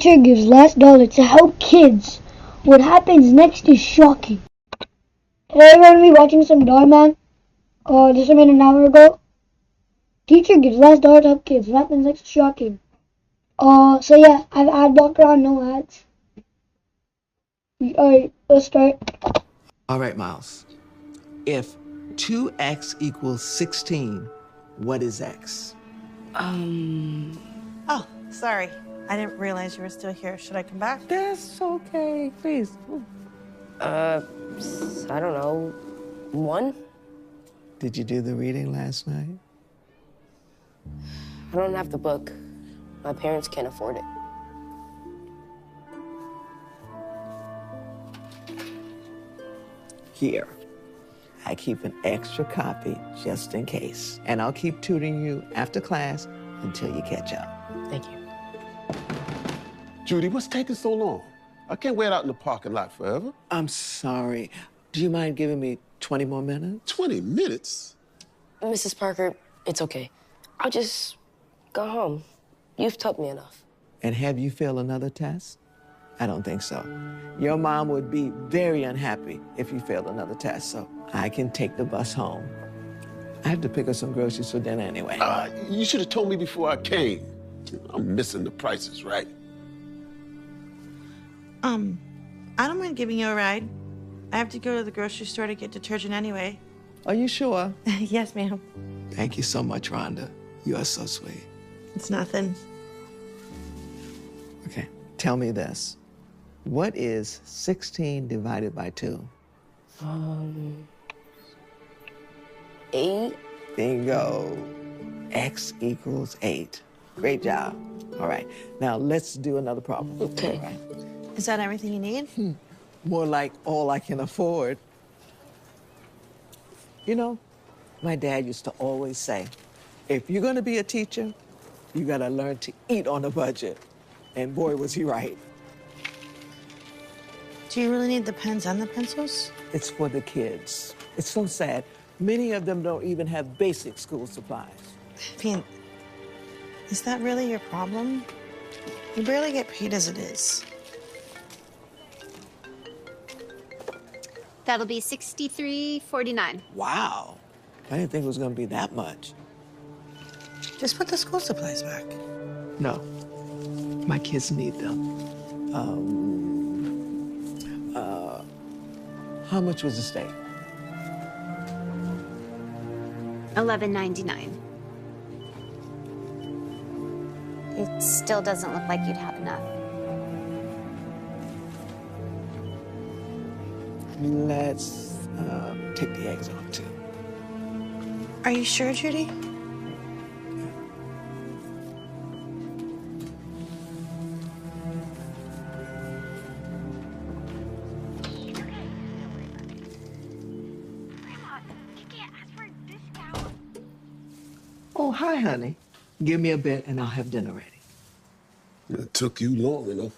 Teacher gives last dollar to help kids. What happens next is shocking. Hey, everyone, we watching some dhar, man? This one made an hour ago. Teacher gives last dollar to help kids. What happens next is shocking. So yeah, I have ad blocker on, no ads. Alright, let's start. All right, Miles. If 2x equals 16, what is x? Oh, sorry. I didn't realize you were still here. Should I come back? That's okay, please. I don't know, 1? Did you do the reading last night? I don't have the book. My parents can't afford it. Here. I keep an extra copy just in case. And I'll keep tutoring you after class until you catch up. Thank you. Judy, what's taking so long? I can't wait out in the parking lot forever. I'm sorry. Do you mind giving me 20 more minutes? 20 minutes? Mrs. Parker, it's okay. I'll just go home. You've taught me enough. And have you failed another test? I don't think so. Your mom would be very unhappy if you failed another test, so I can take the bus home. I have to pick up some groceries for dinner anyway. You should have told me before I came. I'm missing the prices, right? I don't mind giving you a ride. I have to go to the grocery store to get detergent anyway. Are you sure? Yes, ma'am. Thank you so much, Rhonda. You are so sweet. It's nothing. Okay, tell me this. What is 16 divided by 2? 8? Bingo. X equals 8. Great job. All right, now let's do another problem. Okay. All right. Is that everything you need? More like all I can afford. You know, my dad used to always say, if you're gonna be a teacher, you gotta learn to eat on a budget. And boy, was he right. Do you really need the pens and the pencils? It's for the kids. It's so sad. Many of them don't even have basic school supplies. Pete, is that really your problem? You barely get paid as it is. That'll be $63.49. Wow. I didn't think it was gonna be that much. Just put the school supplies back. No, my kids need them. How much was the steak? $11.99. It still doesn't look like you'd have enough. Let's take the eggs off too. Are you sure, Judy? Oh, hi, honey. Give me a bit and I'll have dinner ready. It took you long enough.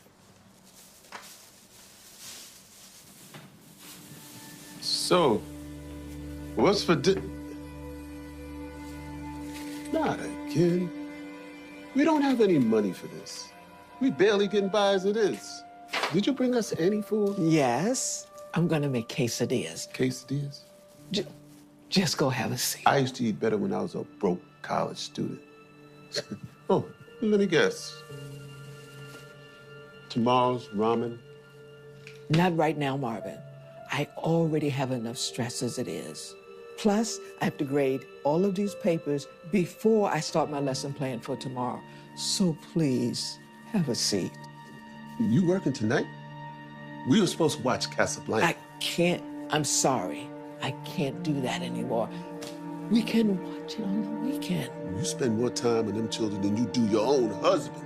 So, what's for Not again. We don't have any money for this. We barely getting by as it is. Did you bring us any food? Yes, I'm gonna make quesadillas. Quesadillas? Just go have a seat. I used to eat better when I was a broke college student. Oh, let me guess. Tomorrow's ramen? Not right now, Marvin. I already have enough stress as it is. Plus, I have to grade all of these papers before I start my lesson plan for tomorrow. So please, have a seat. You working tonight? We were supposed to watch Casablanca. I can't, I'm sorry. I can't do that anymore. We can watch it on the weekend. You spend more time with them children than you do your own husband.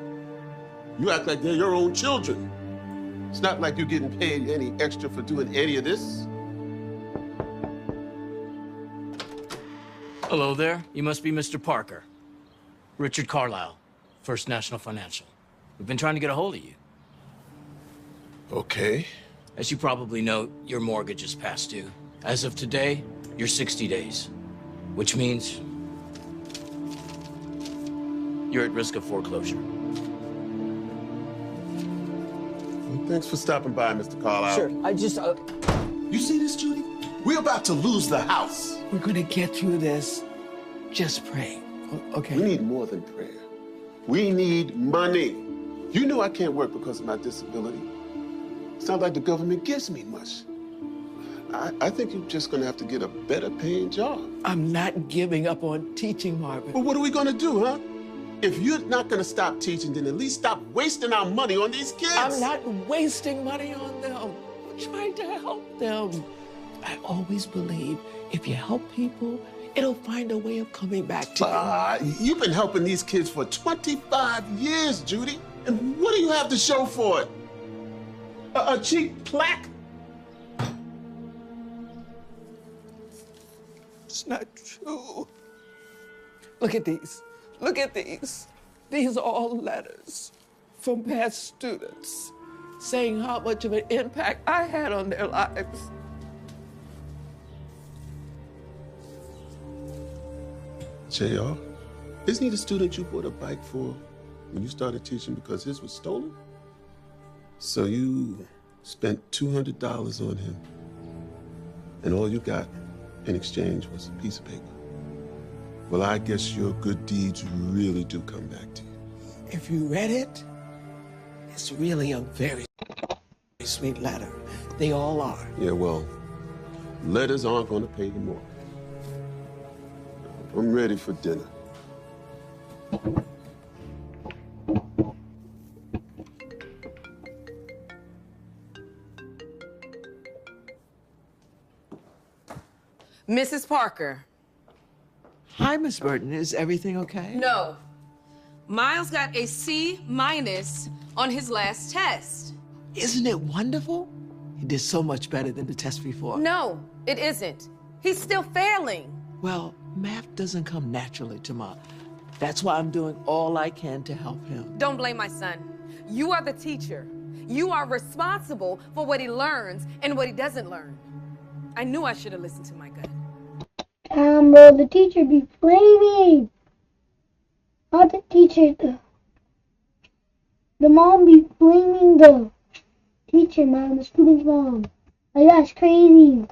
You act like they're your own children. It's not like you're getting paid any extra for doing any of this. Hello there. You must be Mr. Parker. Richard Carlisle, First National Financial. We've been trying to get a hold of you. Okay. As you probably know, your mortgage is past due. As of today, you're 60 days, which means you're at risk of foreclosure. Thanks for stopping by, Mr. Carlisle. Sure, I just... You see this, Judy? We're about to lose the house. We're gonna get through this. Just pray, okay? We need more than prayer. We need money. You know I can't work because of my disability. It's not like the government gives me much. I think you're just gonna have to get a better paying job. I'm not giving up on teaching, Marvin. Well, what are we gonna do, huh? If you're not gonna stop teaching, then at least stop wasting our money on these kids. I'm not wasting money on them. I'm trying to help them. I always believe if you help people, it'll find a way of coming back to you. You've been helping these kids for 25 years, Judy. And what do you have to show for it? A cheap plaque? It's not true. Look at these. Look at these. These are all letters from past students saying how much of an impact I had on their lives. JR, isn't he the student you bought a bike for when you started teaching because his was stolen? So you spent $200 on him, and all you got in exchange was a piece of paper. Well, I guess your good deeds really do come back to you. If you read it, it's really a very sweet letter. They all are. Yeah, well, letters aren't going to pay you more. I'm ready for dinner. Mrs. Parker. Hi, Miss Burton. Is everything okay? No. Miles got a C- on his last test. Isn't it wonderful? He did so much better than the test before. No, it isn't. He's still failing. Well, math doesn't come naturally to Mom. That's why I'm doing all I can to help him. Don't blame my son. You are the teacher. You are responsible for what he learns and what he doesn't learn. I knew I should have listened to my gut. Bro, the teacher be flaming. Not the teacher, the mom be blaming the teacher, man, the student's mom. Like, that's crazy.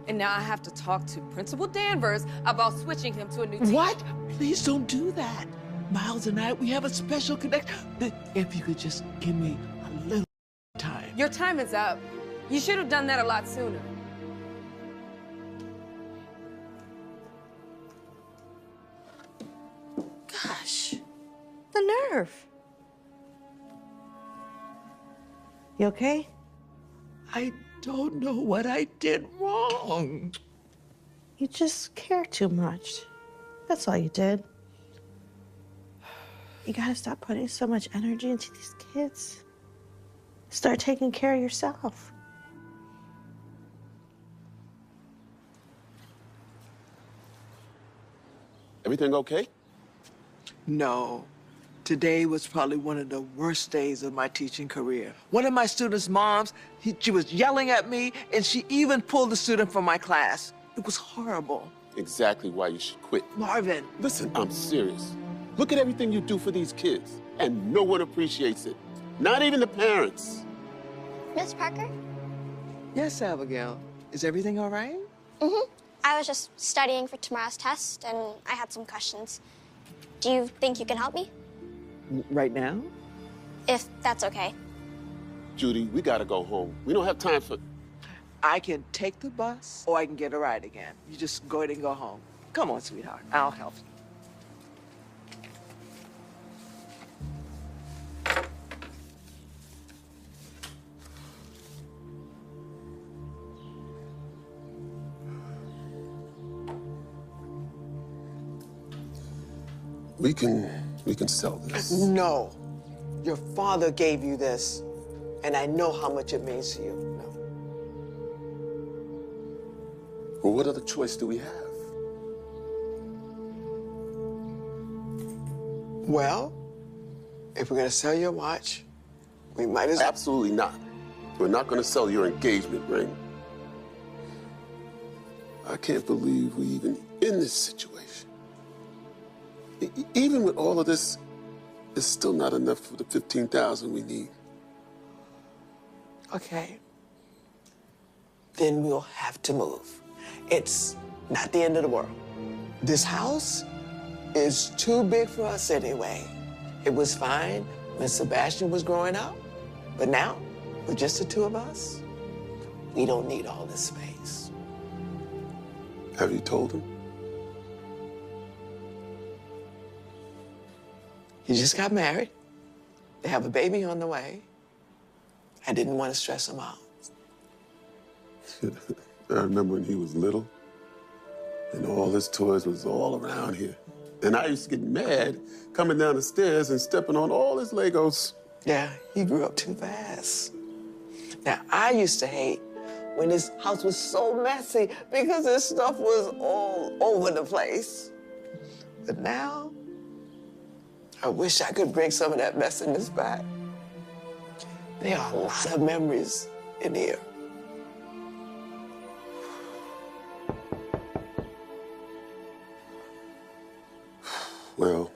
And now I have to talk to Principal Danvers about switching him to a new team. What? Please don't do that. Miles and I, we have a special connection. If you could just give me a little time. Your time is up. You should have done that a lot sooner. Gosh, the nerve. You okay? I don't know what I did wrong. You just care too much. That's all you did. You gotta stop putting so much energy into these kids. Start taking care of yourself. Everything okay? No. Today was probably one of the worst days of my teaching career. One of my students' moms, she was yelling at me, and she even pulled a student from my class. It was horrible. Exactly why you should quit. Marvin. Listen, I'm serious. Look at everything you do for these kids, and no one appreciates it. Not even the parents. Miss Parker? Yes, Abigail. Is everything all right? Mm-hmm. I was just studying for tomorrow's test, and I had some questions. Do you think you can help me? Right now? If that's okay. Judy, we gotta go home. We don't have time for... I can take the bus, or I can get a ride again. You just go ahead and go home. Come on, sweetheart. I'll help you. We can sell this. No. Your father gave you this, and I know how much it means to you. No. Well, what other choice do we have? Well, if we're gonna sell your watch, we might as well. Absolutely not. We're not gonna sell your engagement ring. I can't believe we're even in this situation. Even with all of this, it's still not enough for the $15,000 we need. Okay. Then we'll have to move. It's not the end of the world. This house is too big for us anyway. It was fine when Sebastian was growing up, but now, with just the two of us, we don't need all this space. Have you told him? He just got married. They have a baby on the way. I didn't want to stress him out. I remember when he was little, and all his toys was all around here. And I used to get mad coming down the stairs and stepping on all his Legos. Yeah, he grew up too fast. Now, I used to hate when his house was so messy because his stuff was all over the place. But now, I wish I could bring some of that messiness back. There are a lot of memories in here. Well,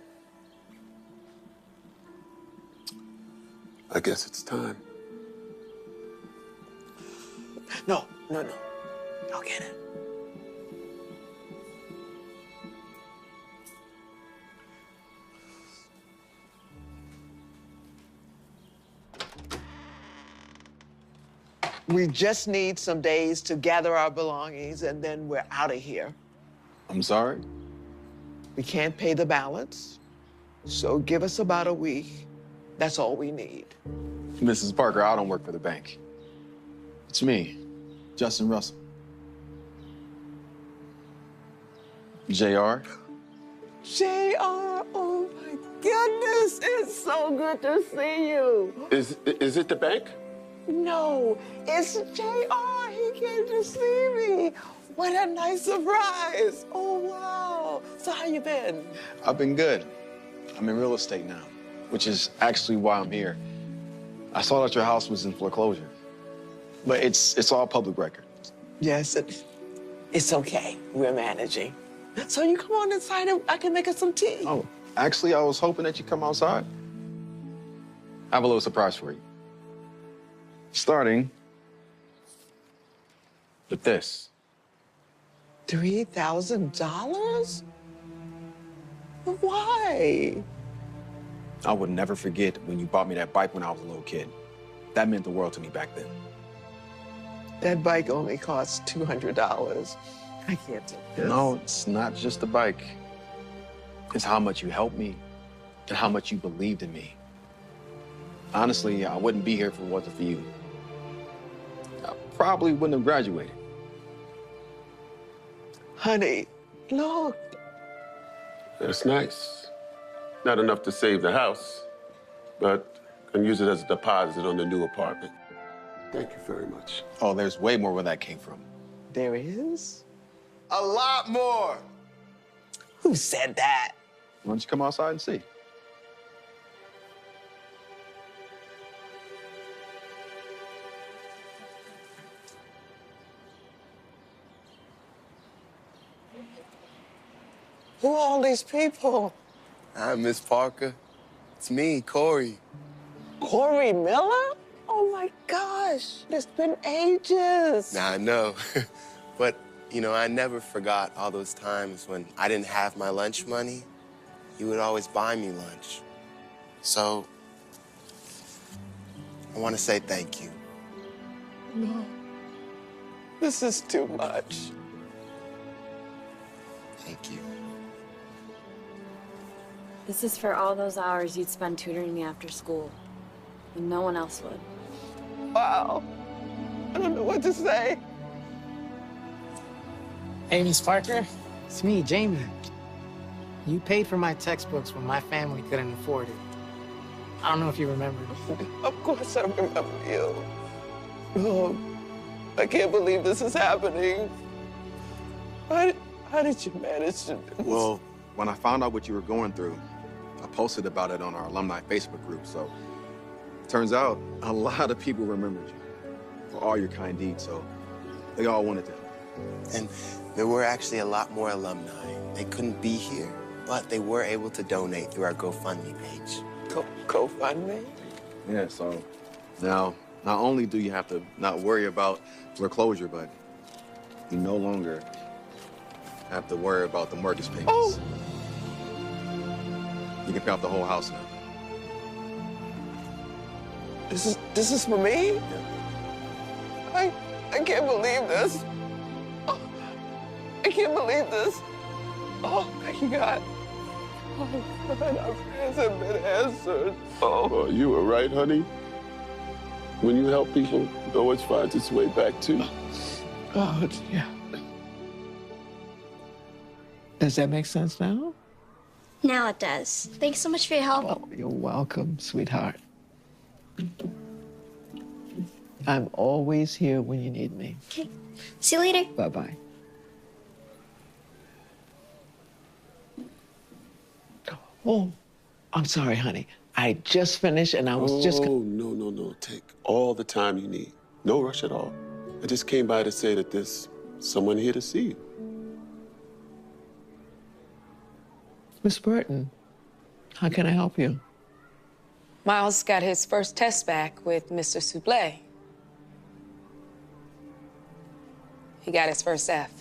I guess it's time. No. I'll get it. We just need some days to gather our belongings, and then we're out of here. I'm sorry? We can't pay the balance, so give us about a week. That's all we need. Mrs. Parker, I don't work for the bank. It's me, Justin Russell. JR? JR, oh my goodness, it's so good to see you. Is it the bank? No, it's JR. He came to see me. What a nice surprise. Oh, wow. So how you been? I've been good. I'm in real estate now, which is actually why I'm here. I saw that your house was in foreclosure, but it's all public record. Yes, it's okay. We're managing. So you come on inside and I can make us some tea. Oh, actually, I was hoping that you'd come outside. I have a little surprise for you. Starting with this. $3,000? Why? I would never forget when you bought me that bike when I was a little kid. That meant the world to me back then. That bike only costs $200. I can't do this. No, it's not just the bike. It's how much you helped me and how much you believed in me. Honestly, I wouldn't be here if it wasn't for you. I probably wouldn't have graduated. Honey, look. That's nice. Not enough to save the house, but can use it as a deposit on the new apartment. Thank you very much. Oh, there's way more where that came from. There is? A lot more. Who said that? Why don't you come outside and see? Who are all these people? Hi, Miss Parker. It's me, Corey. Corey Miller? Oh my gosh, it's been ages. Now, I know. But, you know, I never forgot all those times when I didn't have my lunch money. You would always buy me lunch. So, I want to say thank you. No, this is too much. Thank you. This is for all those hours you'd spend tutoring me after school, when no one else would. Wow. I don't know what to say. Hey, Miss Parker. It's me, Jamie. You paid for my textbooks when my family couldn't afford it. I don't know if you remember. Of course I remember you. Oh, I can't believe this is happening. How did you manage to do this? Well, when I found out what you were going through, I posted about it on our alumni Facebook group. So turns out a lot of people remembered you for all your kind deeds. So they all wanted to help. And there were actually a lot more alumni. They couldn't be here, but they were able to donate through our GoFundMe page. GoFundMe? Yeah, so now Not only do you have to not worry about foreclosure, but you no longer have to worry about the mortgage payments. Oh. You can pay off the whole house now. This is for me? I can't believe this. Oh, I can't believe this. Oh, thank God. Oh, God, our prayers have been answered. Oh, you were right, honey. When you help people, it always finds its way back to you. Oh, yeah. Does that make sense now? Now it does. Thanks so much for your help. Oh, you're welcome, sweetheart. I'm always here when you need me. Okay. See you later. Bye-bye. Oh, I'm sorry, honey. I just finished and I was just... Oh, no. Take all the time you need. No rush at all. I just came by to say that there's someone here to see you. Miss Burton, how can I help you? Miles got his first test back with Mr. Souble. He got his first F.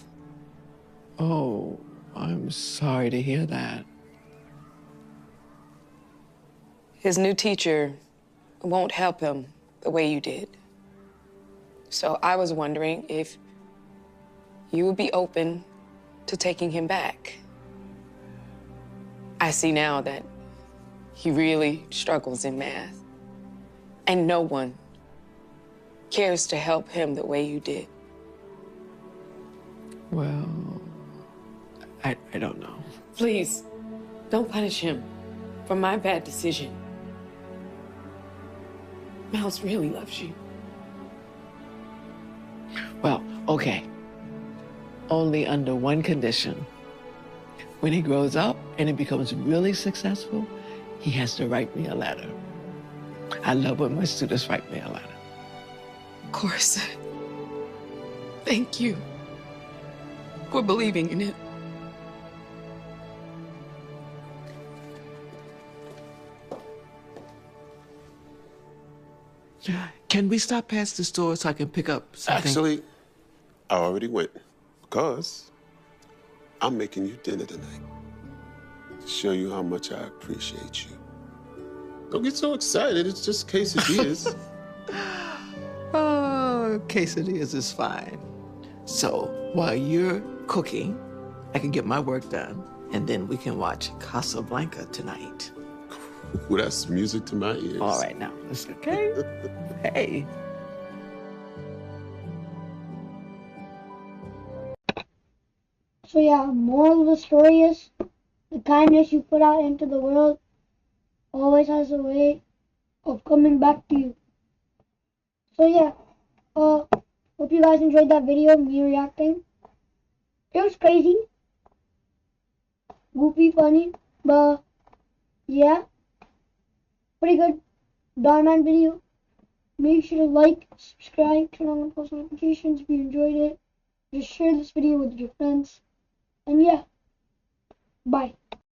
Oh, I'm sorry to hear that. His new teacher won't help him the way you did. So I was wondering if you would be open to taking him back. I see now that he really struggles in math, and no one cares to help him the way you did. Well, I don't know. Please, don't punish him for my bad decision. Miles really loves you. Well, okay. Only under one condition. When he grows up and he becomes really successful, he has to write me a letter. I love when my students write me a letter. Of course. Thank you for believing in it. Can we stop past the store so I can pick up something? Actually, I already went because I'm making you dinner tonight to show you how much I appreciate you. Don't get so excited. It's just quesadillas. Oh, quesadillas is fine. So while you're cooking, I can get my work done, and then we can watch Casablanca tonight. Well, that's music to my ears. All right, now, let's go. Okay? Hey. So yeah, moral of the story is the kindness you put out into the world always has a way of coming back to you. So yeah, hope you guys enjoyed that video of me reacting. It was crazy, goofy, funny, but yeah, pretty good Darman video. Make sure to like, subscribe, turn on post notifications if you enjoyed it. Just share this video with your friends. And yeah, bye.